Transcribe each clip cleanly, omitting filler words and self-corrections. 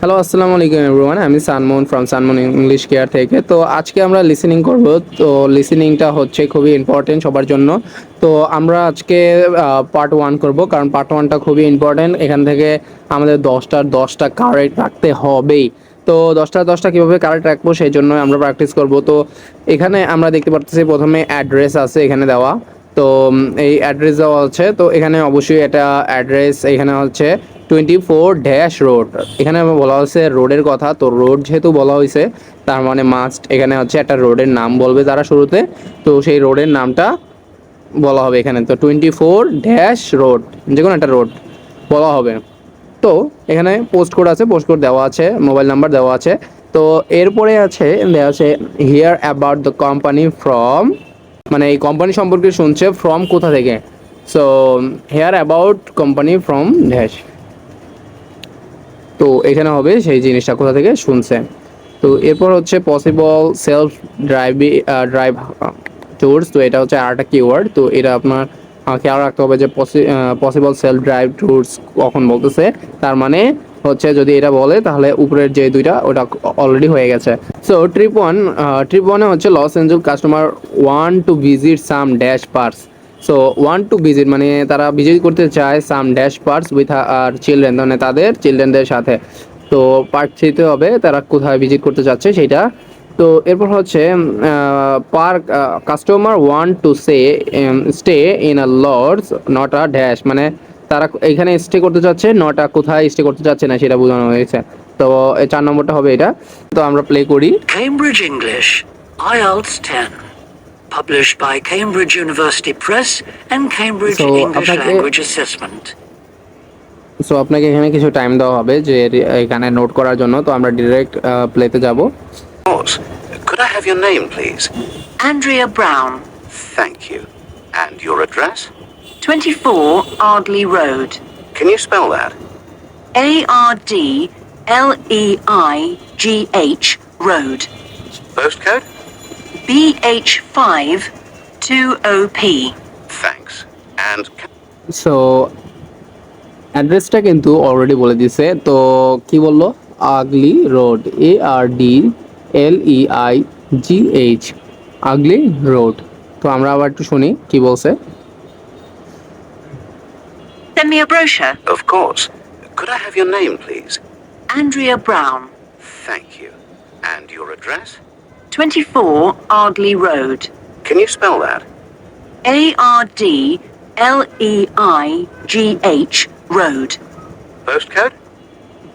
Hello, আসসালামু আলাইকুম everyone. আমি Sunmoon from Sunmoon English care থেকে। তো আজকে আমরা লিসেনিং করব। তো লিসেনিংটা হচ্ছে খুবই ইম্পর্টেন্ট সবার জন্য। তো আমরা আজকে পার্ট 1 করব, কারণ পার্ট 1টা খুবই ইম্পর্টেন্ট। এখান থেকে আমাদের 10টার 10টা কারেক্ট রাখতে হবেই। তো 10টার 10টা কীভাবে কারেক্ট রাখবো সেই জন্য আমরা প্র্যাকটিস করব। তো এখানে আমরা দেখতে পাচ্ছি প্রথমে অ্যাড্রেস আছে এখানে দেওয়া। তো এই অ্যাড্রেস দেওয়া হচ্ছে, তো এখানে অবশ্যই এটা অ্যাড্রেস এখানে হচ্ছে 24-রোড। এখানে বলা হচ্ছে রোডের কথা, তো রোড যেহেতু বলা হয়েছে তার মানে মাস্ট এখানে হচ্ছে একটা রোডের নাম বলবে তারা শুরুতে। তো সেই রোডের নামটা বলা হবে এখানে। তো 24-রোড, যে কোনো একটা রোড বলা হবে। তো এখানে পোস্ট কোড আছে, পোস্ট কোড দেওয়া আছে, মোবাইল নাম্বার দেওয়া আছে। তো এরপরে আছে দেওয়া আছে hear about the company from, মানে এই কোম্পানি সম্পর্কে শুনছে ফ্রম কোথা থেকে। So here about company from dash. তো এখানে হবে সেই জিনিসটা কোথা থেকে শুনছে। তো এরপর হচ্ছে পসিবল সেলফ ড্রাইভ ট্যুরস। তো এটা হচ্ছে আর একটা কিওয়ার্ড। তো এটা আপনার খেয়াল রাখতে হবে যে পসিবল সেলফ ড্রাইভ ট্যুরস কখন বলতেছে। তার মানে হচ্ছে যদি এটা বলে তাহলে উপরের যে দুইটা ওটা অলরেডি হয়ে গেছে। সো ট্রিপ ওয়ানে হচ্ছে Los Angeles customer want to visit some dash parks. So want to visit মানে তারা ভিজিট করতে চায় সাম ড্যাশ পার্কস উইথ আর চিলড্রেন, মানে তাদের চিলড্রেনদের সাথে। তো পার্ট থ্রিতে হবে তারা কোথায় ভিজিট করতে যাচ্ছে সেইটা। তো এরপর হচ্ছে park customer want to stay in a lords not a dash, মানে তারা এখানে স্টে করতে চাচ্ছে, নটা কোথায় স্টে করতে চাচ্ছে না সেটা বোঝানো হয়েছে। তো 4 নম্বরটা হবে এটা। তো আমরা প্লে করি। Cambridge English, IELTS 10. Published by Cambridge University Press and Cambridge so English আপনাকে Language Assessment. এখানে কিছু টাইম দেওয়া হবে যে এখানে নোট করার জন্য। তো আমরা ডিরেক্ট প্লেতে যাব। Course. Could I have your name, please? Andrea Brown, Thank you. And your address? 24 Ardley Road. Can you spell that? ARDLEIGH Road. Postcode? BH5 2OP. Thanks. And so অ্যাড্রেসটা কিন্তু অলরেডি বলে দিছে। তো কি বললো? আগলি রোড, ARDLEIGH, আগলি road. তো আমরা আবার একটু শুনি কি বলছে। Send me a brochure. of course. Could I have your name, please? Andrea Brown, Thank you. And your address? 24 Ardley Road. Can you spell that? ARDLEIGH Road. Postcode?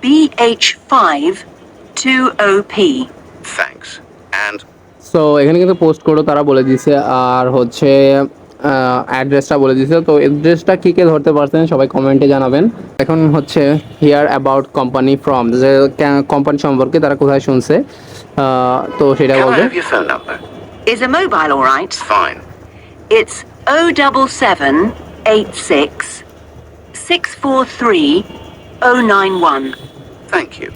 BH5 2OP. Thanks. And so এখানে কিন্তু post কোডও তারা বলে দিছে, আর হচ্ছে অ্যাড্রেসটা বলে দিছে। তো অ্যাড্রেসটা কী কে ধরতে পারছেন সবাই কমেন্টে জানাবেন। এখন হচ্ছে হিয়ার অ্যাবাউট কোম্পানি ফ্রম, যে কোম্পানি সম্পর্কে তারা কোথায় শুনছে, তো সেটা can I বলবে। have your phone number? Is a mobile all right? Fine. It's 07786 643 091. Thank you.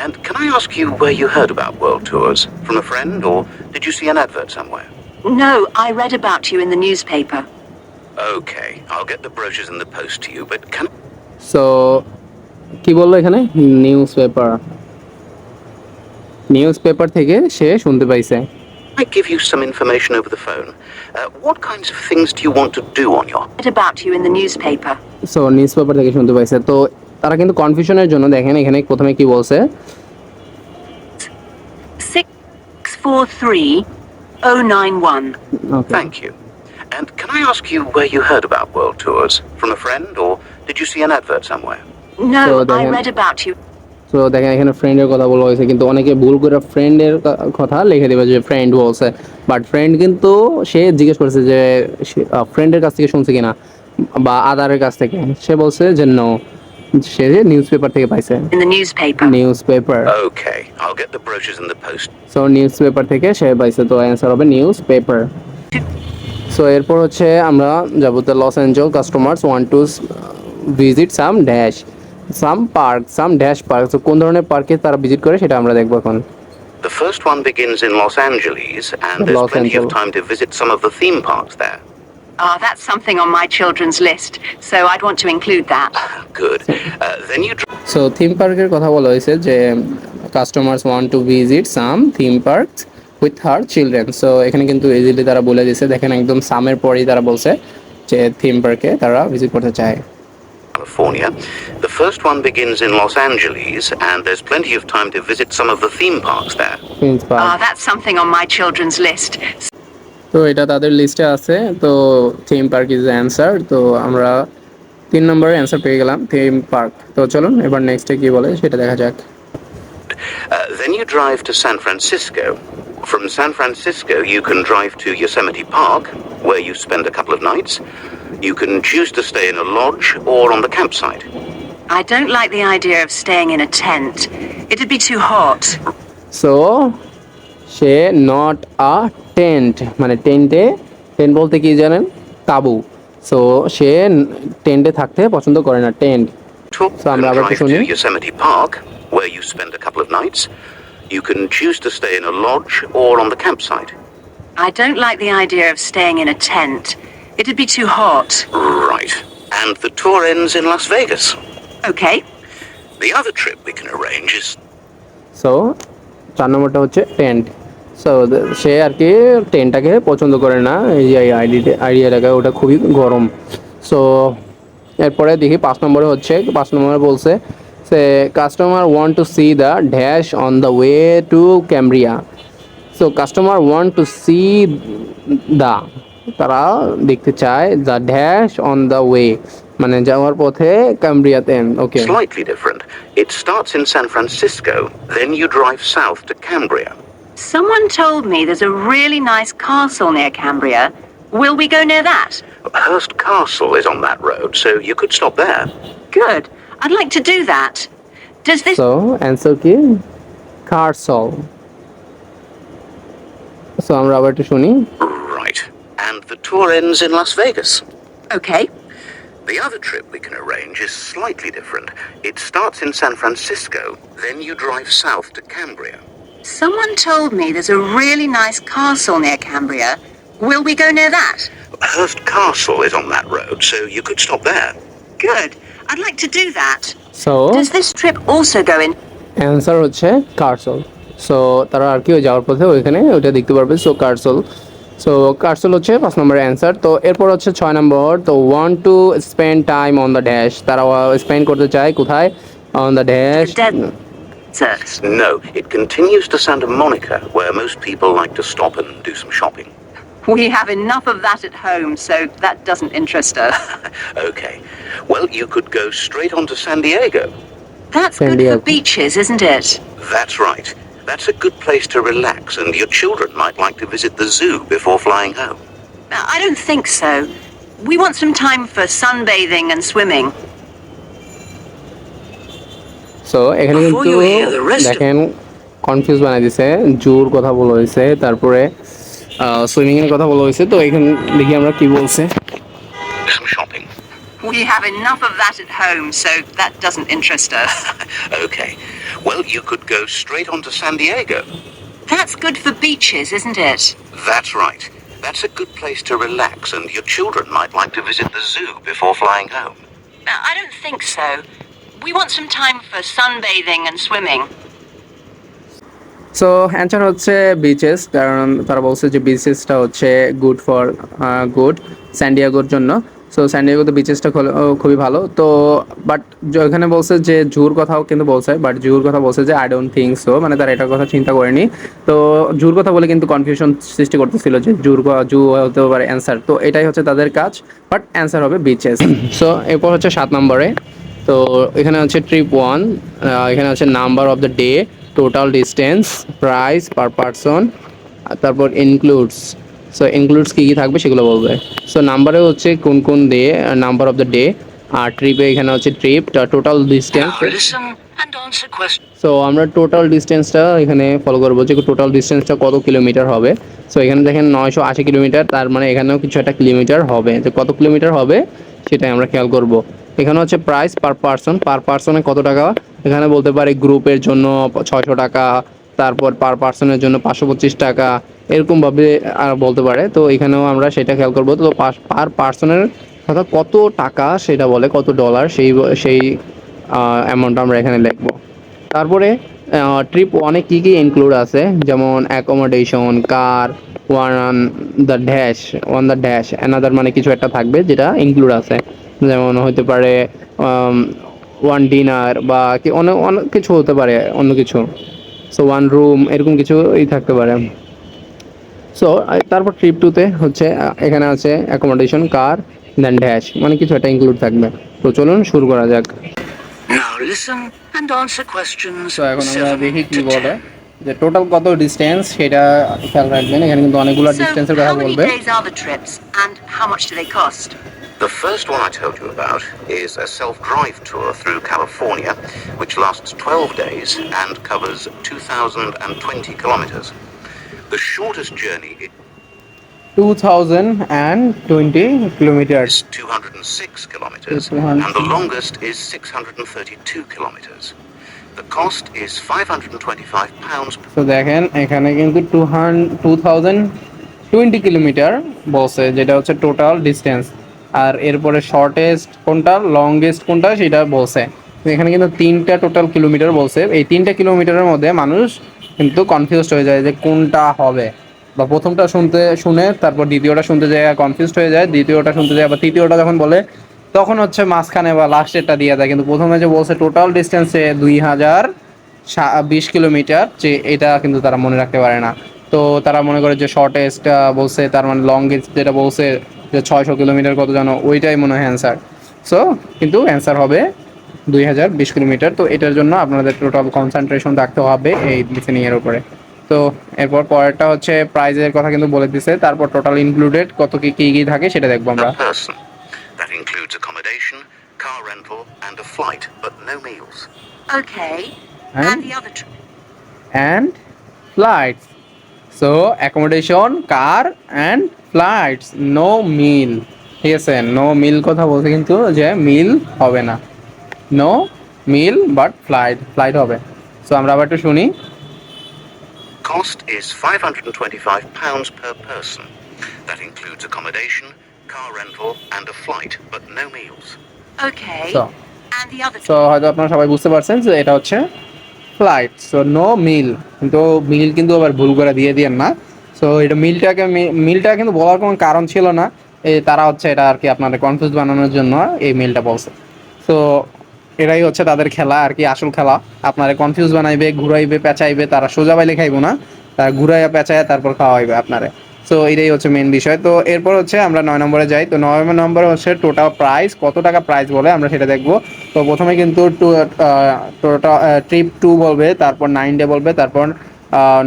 And can I ask you where you heard about World Tours? From a friend, or did you see an advert somewhere? No, I read about you in the newspaper. Okay, I'll get the brochures in the post to you, but can so কি বললো এখানে? News paper থেকে সে শুনতে পাইছে। I give you some information over the phone? What kinds of things do you want to do on your... Read about you in the newspaper. So news paper থেকে শুনতে পাইছে। তো তারা কিন্তু কনফিউশনের জন্য দেখেন এখানে প্রথমে কি বলছে, 643 091. ওকে। Thank you. And can I ask you where you heard about World Tours? From a friend, or did you see an advert somewhere? No, So I then- read about you. তো দেখেন এখানে ফ্রেন্ডের কথা বলা হয়েছে, কিন্তু অনেকে ভুল করে ফ্রেন্ডের কথা লিখে দেবে যে ফ্রেন্ড বলছে। বাট ফ্রেন্ড কিন্তু সে জিজ্ঞেস করেছে যে ফ্রেন্ডের কাছ থেকে শুনছে কিনা বা আদারের কাছ থেকে। সে বলছে যে নো, সে নিউজ পেপার থেকে পাইছে। In the newspaper. News paper. Okay, I'll get the brochures in the post. So news paper থেকে সে পাইছে। তো অ্যান্সার হবে নিউজ পেপার। সো এরপর হচ্ছে আমরা যাবো তো Los Angeles customers want to visit some dash some park, some dash park. তো কোন ধরনের পার্কে তারা ভিজিট করে সেটা আমরা দেখবো এখন। The first one begins in Los Angeles, and there's Los plenty Angeles. of time to visit some of the theme parks there. That's something on my children's list, so I'd want to include that. Good. Then you so theme পার্কের কথা বলা হয়েছে যে customers want to visit some theme park with her children. So এখানে কিন্তু easily তারা বলে দিয়েছে, দেখেন একদম সামের পরেই তারা বলছে যে থিম পার্কে তারা ভিজিট করতে চায়। California. The first one begins in Los Angeles, and there's plenty of time to visit some of the theme parks there. Theme park, That's something on my children's list. তো এটা তাদের লিস্টে আছে। তো থিম পার্ক ইজ অ্যান্সার। তো আমরা 3 নম্বরে answer পেয়ে গেলাম থিম পার্ক। তো চলুন এবার নেক্সটে কি বলে সেটা দেখা যাক। Then you drive to San Francisco. From San Francisco, you can drive to Yosemite Park, where you spend a couple of nights. You can choose to stay in a lodge or on the campsite. I don't like the idea of staying in a tent. It'd be too hot. So say not a tent, মানে tent বলতে কি জানেন, তাঁবু। So সে টেন্টে থাকতে পছন্দ করে না, tent. Talk So, and আমরা আবার একটু drive শুনি। to Yosemite Park, where you spend a couple of nights. You can choose to stay in a lodge or on the campsite. I don't like the idea of staying in a tent. It'd be too hot. Right. And the tour ends in Las Vegas. Okay. The other trip we can arrange is so 4 নম্বরটা হচ্ছে tent. So সে আর কি টেন্টটাকে পছন্দ করে না, এই যে idea এলাকায় ওটা খুবই গরম। সো এরপরে দেখি 5 নম্বরে হচ্ছে, 5 নম্বরে বলছে সে customer want to see the dash on the way to Cambria. So customer want to see the, তারা দেখতে চায় the dash on the way, মানে যাওয়ার পথে ক্যামব্রিয়াতে। Okay, slightly different. It starts in San Francisco, then you drive south to Cambria. Someone told me there's a really nice castle near Cambria. Will we go near that? Hearst Castle is on that road, so you could stop there. Good. I'd like to do that. Does this so answer কি, কারসল। So আমরা আবার একটু শুনি। Right. And the tour ends in Las Vegas. Okay. The other trip we can arrange is slightly different. It starts in San Francisco, then you drive south to Cambria. Someone told me there's a really nice castle near Cambria. Will we go near that? Hearst Castle is on that road, so you could stop there. Good. I'd like to do that. So Does this trip also go in? Answer হচ্ছে কারসল। So তারা আর কি ওই যাওয়ার পথে ওইখানে ওইটা দেখতে পারবে। সো কারসল, সো কারসল হচ্ছে 5 নম্বরের অ্যান্সার। তো এরপর হচ্ছে 6 নম্বর, তো want to spend time on the dash, তারা স্পেন্ড করতে চায় কোথায়, on the dash. Desert. No, it continues to Santa Monica, where most people like to stop and do some shopping. We have enough of that at home, so that doesn't interest us. Okay. Well, you could go straight on to San Diego. That's San good Diego. for beaches, isn't it? That's right. That's a good place to relax, and your children might like to visit the zoo before flying home. I don't think so. We want some time for sunbathing and swimming. So এখানে Before কিন্তু you hear the rest of- দেখেন confuse বানাই দিছে, জুর কথা বলা হয়েছে, তারপরে swimming এর কথা বলা হয়েছে। তো এখানে দেখি আমরা কি বলছে। Some shopping. We have enough of that at home, so that doesn't interest us. Okay. Well, you could go straight on to San Diego. That's good for beaches, isn't it? That's right. That's a good place to relax, and your children might like to visit the zoo before flying home. I don't think so. We want some time for sunbathing and swimming. So answer হচ্ছে bitches, কারণ তারা বলছে যে বিচেসটা হচ্ছে good for good স্যান্ডিয়াগোর জন্য। So স্যান্ডিয়াগোতে বিচেসটা খুবই ভালো। তো বাট এখানে বলছে যে জুর কথাও কিন্তু বলছে, বাট জুর কথা বলছে যে আই ডোন্ট থিঙ্ক সো, মানে তারা এটার কথা চিন্তা করেনি। তো জুর কথা বলে কিন্তু কনফিউশন সৃষ্টি করতেছিল যে জু হতে পারে অ্যান্সার। তো এটাই হচ্ছে তাদের কাজ, বাট অ্যান্সার হবে বিচেস। সো এরপর হচ্ছে 7 নম্বরে, তো এখানে হচ্ছে ট্রিপ 1, এখানে হচ্ছে number of the day, total distance, price per person, তারপর ইনক্লুডস। সো ইনক্লুডস কী কী থাকবে সেগুলো বলবে। সো নাম্বারে হচ্ছে কোন কোন day, number of the day, আর ট্রিপে এখানে হচ্ছে trip, total distance. Now listen and answer questions. So আমরা টোটাল ডিস্টেন্সটা এখানে ফলো করবো যে টোটাল ডিস্টেন্সটা কত কিলোমিটার হবে। সো এখানে দেখেন 980 কিলোমিটার, তার মানে এখানেও কিছু একটা কিলোমিটার হবে, যে কত কিলোমিটার হবে সেটাই আমরা খেয়াল করব। এখানে হচ্ছে প্রাইস পার পারসন, পার পারসনে কত টাকা, এখানে বলতে পারি গ্রুপের জন্য 600 টাকা, তারপর পার পারসনের জন্য 525 টাকা, এরকমভাবে বলতে পারে। তো এখানেও আমরা সেটা খেয়াল করবো। তো পার পার্সনের অর্থাৎ কত টাকা সেটা বলে, কত ডলার, সেই অ্যামাউন্টটা আমরা এখানে লিখবো। তারপরে ট্রিপ ওয়ানে কী কী ইনক্লুড আছে, যেমন accommodation, car, one the dash, one the dash another, মানে কিছু একটা থাকবে যেটা ইনক্লুড আছে, যেমন হতে পারে ওয়ান ডিনার বা অনেক অনেক কিছু হতে পারে, অন্য কিছু। সো ওয়ান রুম, এরকম কিছুই থাকতে পারে। সো তারপর ট্রিপ টুতে হচ্ছে এখানে আছে অ্যাকোমোডেশন, কার, দেন ড্যাশ, মানে কিছু একটা ইনক্লুড থাকবে। তো চলুন শুরু করা যাক। Now listen and answer questions তো এখন আমরা 7 দেখি কি to বলে, 10. যে টোটাল কত ডিস্টেন্স সেটা খেয়াল রাখবেন। এখানে কিন্তু অনেকগুলো So, ডিস্টেন্সের কথা how many বলবে। days are the trips and how much do they cost? The first one I told you about is a self-drive tour through California, which lasts 12 days and covers 2,020 kilometers. The shortest journey 2020 kilometre. is 206 kilometers, 200. and the longest is 632 kilometers. The cost is £525 তো দেখেন এখানে কিন্তু 2020 kilometre বলছে, যেটা হচ্ছে total distance. আর এরপরে shortest কোনটা, longest কোনটা সেটা বলছে। তো এখানে কিন্তু 3টা টোটাল কিলোমিটার বলছে। এই 3টা কিলোমিটারের মধ্যে মানুষ কিন্তু কনফিউজড হয়ে যায় যে কোনটা হবে, বা প্রথমটা শুনে তারপর দ্বিতীয়টা শুনতে যায় কনফিউজড হয়ে যায়, দ্বিতীয়টা শুনতে যায়, বা তৃতীয়টা যখন বলে তখন হচ্ছে মাঝখানে বা লাস্টেরটা দিয়ে দেয়। কিন্তু প্রথমে যে বলছে টোটাল ডিস্টেন্সে 2020 কিলোমিটার, যে এটা কিন্তু তারা মনে রাখতে পারে না। তো তারা মনে করে যে শর্টেস্ট বলছে, তার মানে লংগেস্ট যেটা বলছে যে 600 কিলোমিটার কত জানো, ওইটাই মনে হয় অ্যান্সার। সো কিন্তু অ্যান্সার হবে 2020 কিলোমিটার। তো এটার জন্য আপনাদের টোটাল কনসেন্ট্রেশন রাখতে হবে এই লিসেনিংয়ের উপরে। তো এরপর পরেরটা হচ্ছে প্রাইজের কথা কিন্তু বলে দিছে, তারপর টোটাল ইনক্লুডেড কত কি কি থাকে সেটা দেখবো আমরা। per person. That includes accommodation, car rental, and a flight, but no meals. Okay. And? And the other trip? And flights. So accommodation, car and flights, no meal। ঠিক আছে, নো মিল কথা বলছে কিন্তু যে মিল হবে না, নো মিল বাট ফ্লাইট হবে। So আমরা আবার একটু শুনি। Cost is £525 per person. That includes accommodation, car rental, and a flight, but no meals. Okay. So And the other so হয়তো আপনারা সবাই বুঝতে পারছেন যে এটা হচ্ছে ফ্লাইট। সো নো মিল, কিন্তু মিল কিন্তু আবার ভুল করে দিয়েন না। সো এটা মিলটা কিন্তু বলার কোনো কারণ ছিল না, এই তারা হচ্ছে এটা আর কি আপনাদের কনফিউজ বানানোর জন্য এই মিলটা বলছে। সো এটাই হচ্ছে তাদের খেলা আর কি, আসল খেলা। আপনারা কনফিউজ বানাইবে, ঘুরাইবে, পেঁচাইবে, তারা সোজা বাইলে খাইবো না, তারা ঘুরাইয়া পেঁচাইয়া তারপর খাওয়াইবে আপনারে। সো এটাই হচ্ছে মেন বিষয়। তো এরপর হচ্ছে আমরা 9 নম্বরে যাই। তো 9 নম্বরে হচ্ছে টোটাল প্রাইস, কত টাকা প্রাইস বলে আমরা সেটা দেখবো। তো প্রথমে কিন্তু টোটাল ট্রিপ 2 বলবে, তারপর 9 ডে বলবে, তারপর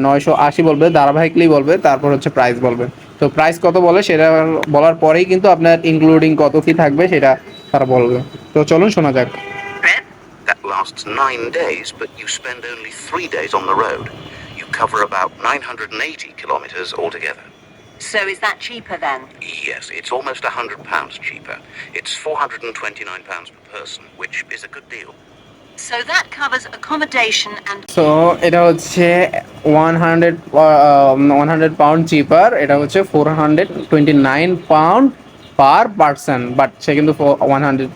980 বলবে, ধারাবাহিকলি বলবে, তারপর হচ্ছে প্রাইস বলবে। তো প্রাইস কত বলে সেটা বলার পরেই কিন্তু আপনার ইনক্লুডিং কত কি থাকবে সেটা তারা বলবে। তো চলুন শোনা যাক। trip? That lasts 9 days, but you spend only 3 days on the road. You cover about 980 kilometers altogether. So is that cheaper then? Yes, it's almost £100 cheaper. It's £429 per person, which is a good deal. So that covers accommodation and so এটা হচ্ছে 100 pound চিপার, এটা হচ্ছে 429 pound per person, but সে কিন্তু 100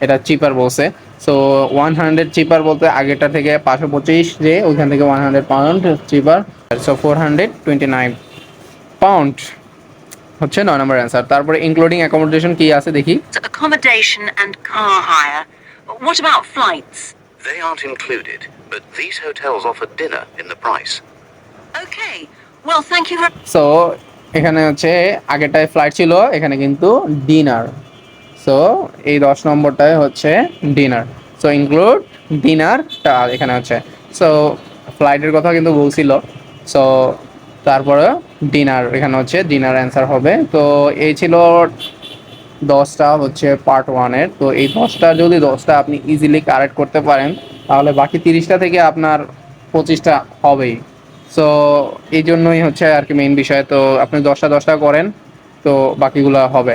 এটা চিপার বলছে। So 100 চিপার বলতে আগেরটা থেকে 525, যে ওইখান থেকে 100 পাউন্ড চিপার। সো 429 পাউন্ড হচ্ছে 9 নম্বর অ্যান্সার। তারপরে ইনক্লুডিং অ্যাকোমোডেশন কি আছে দেখি। accommodation and car hire. What about flights? They aren't included, but these hotels offer dinner in the price. Okay. Well, thank you very so এখানে হচ্ছে আগেরটায় ফ্লাইট ছিল, এখানে কিন্তু ডিনার। সো এই 10 নম্বরটায় হচ্ছে ডিনার। সো ইনক্লুড ডিনারটা এখানে হচ্ছে। সো ফ্লাইটের কথা কিন্তু বলছিল। সো তারপরে ডিনার, এখানে হচ্ছে ডিনার অ্যান্সার হবে। তো এই ছিল 10টা হচ্ছে পার্ট 1-এর। তো এই 10টা আপনি ইজিলি কারেক্ট করতে পারেন, তাহলে বাকি 30টা থেকে আপনার 25টা হবেই। সো এই জন্যই হচ্ছে আর কি মেইন বিষয়। তো আপনি 10টা করেন, তো বাকিগুলো হবে।